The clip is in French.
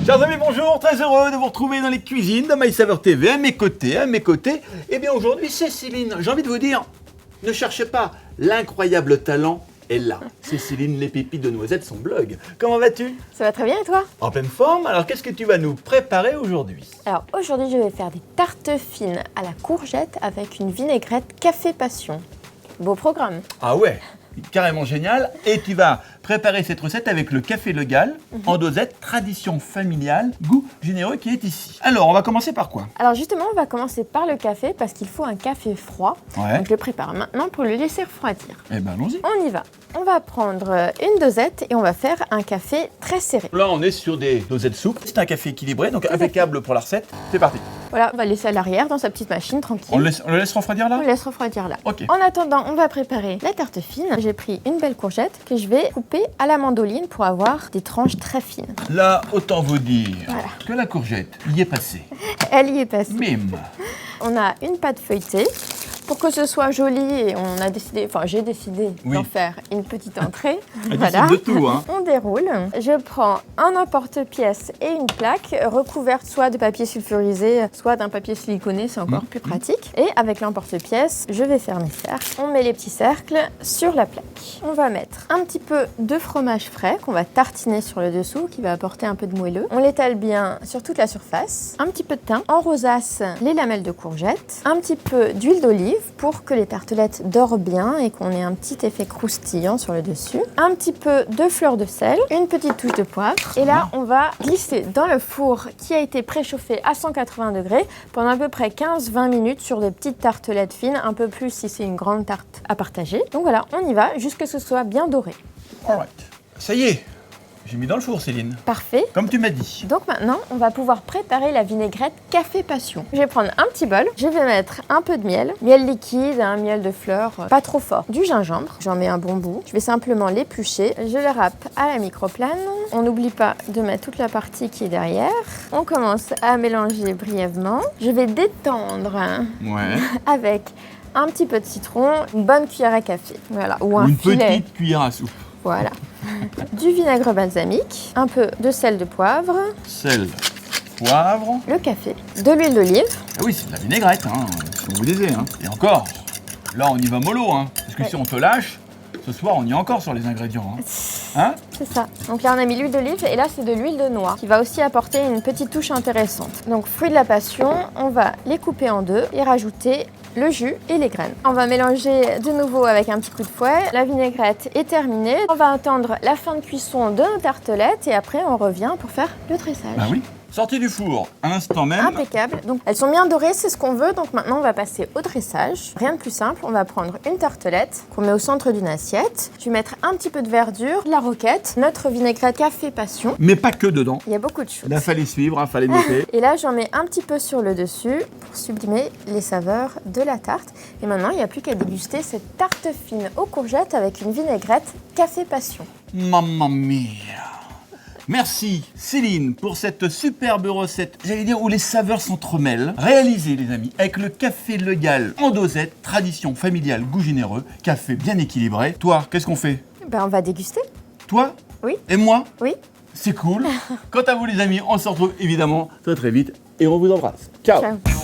Chers amis, bonjour, très heureux de vous retrouver dans les cuisines de MySaveur TV. À mes côtés, eh bien aujourd'hui c'est Céline. J'ai envie de vous dire, ne cherchez pas, l'incroyable talent est là. C'est Céline, les pépites de noisettes, son blog. Comment vas-tu? Ça va très bien et toi? En pleine forme. Alors qu'est-ce que tu vas nous préparer aujourd'hui? Alors aujourd'hui je vais faire des tartes fines à la courgette avec une vinaigrette café passion. Beau programme. Ah ouais, carrément génial. Et tu vas préparer cette recette avec le café Le Gall, en dosette, tradition familiale, goût généreux qui est ici. Alors, on va commencer par quoi? Alors justement on va commencer par le café parce qu'il faut un café froid. Ouais. Donc je le prépare maintenant pour le laisser refroidir. Eh ben allons-y. On y va. On va prendre une dosette et on va faire un café très serré. Là, on est sur des dosettes souples. C'est un café équilibré, donc impeccable pour la recette. C'est parti. Voilà, on va le laisser à l'arrière dans sa petite machine tranquille. On le laisse refroidir là? On le laisse refroidir là. Ok. En attendant, on va préparer la tarte fine. J'ai pris une belle courgette que je vais couper à la mandoline pour avoir des tranches très fines. Là, autant vous dire Voilà. que la courgette y est passée. Elle y est passée. Bim. On a une pâte feuilletée. Pour que ce soit joli, et on a décidé, enfin j'ai décidé Oui. d'en faire une petite entrée. Elle décide de tout, hein. On déroule. Je prends un emporte-pièce et une plaque recouverte soit de papier sulfurisé, soit d'un papier siliconé, c'est encore plus pratique. Et avec l'emporte-pièce, je vais faire mes cercles. On met les petits cercles sur la plaque. On va mettre un petit peu de fromage frais qu'on va tartiner sur le dessous, qui va apporter un peu de moelleux. On l'étale bien sur toute la surface. Un petit peu de thym. On rosace les lamelles de courgette. Un petit peu d'huile d'olive pour que les tartelettes dorent bien et qu'on ait un petit effet croustillant sur le dessus. Un petit peu de fleur de sel, une petite touche de poivre. Et là, on va glisser dans le four qui a été préchauffé à 180 degrés pendant à peu près 15-20 minutes sur des petites tartelettes fines, un peu plus si c'est une grande tarte à partager. Donc voilà, on y va jusqu'à ce que ce soit bien doré. Alright. Ça y est, j'ai mis dans le four, Céline. Parfait. Comme tu m'as dit. Donc maintenant, on va pouvoir préparer la vinaigrette café passion. Je vais prendre un petit bol, je vais mettre un peu de miel liquide, un miel de fleurs, pas trop fort, du gingembre, j'en mets un bon bout. Je vais simplement l'éplucher, je le râpe à la microplane. On n'oublie pas de mettre toute la partie qui est derrière. On commence à mélanger brièvement. Je vais détendre Ouais. avec un petit peu de citron, une bonne cuillère à café, voilà, ou un Une filet. petite cuillère à soupe. Voilà. Du vinaigre balsamique, un peu de sel de poivre, Sel, poivre. le café, de l'huile d'olive. Ah oui, c'est de la vinaigrette, hein, ce qu'on vous disait. Hein. Et encore, là on y va mollo, hein, parce que Ouais. si on te lâche, ce soir on y est encore sur les ingrédients. Hein, C'est ça. Donc là on a mis l'huile d'olive et là c'est de l'huile de noix qui va aussi apporter une petite touche intéressante. Donc fruits de la passion, on va les couper en deux et rajouter le jus et les graines. On va mélanger de nouveau avec un petit coup de fouet. La vinaigrette est terminée. On va attendre la fin de cuisson de nos tartelettes et après on revient pour faire le dressage. Bah oui. Sortie du four, à l'instant même. Impeccable. Donc elles sont bien dorées, c'est ce qu'on veut. Donc maintenant on va passer au dressage. Rien de plus simple, on va prendre une tartelette qu'on met au centre d'une assiette. Je vais mettre un petit peu de verdure, de la roquette, notre vinaigrette café passion. Mais pas que dedans. Il y a beaucoup de choses. Là, fallait suivre, hein, fallait noter. Et là j'en mets un petit peu sur le dessus pour sublimer les saveurs de la tarte. Et maintenant il n'y a plus qu'à déguster cette tarte fine aux courgettes avec une vinaigrette café passion. Mamma mia. Merci Céline pour cette superbe recette, j'allais dire où les saveurs s'entremêlent. Réalisée les amis, avec le café Le Gall en dosette, tradition familiale, goût généreux, café bien équilibré. Toi, qu'est-ce qu'on fait? Ben on va déguster. Toi? Oui. Et moi? Oui. C'est cool. Quant à vous les amis, on se retrouve évidemment très très vite et on vous embrasse. Ciao. Ciao.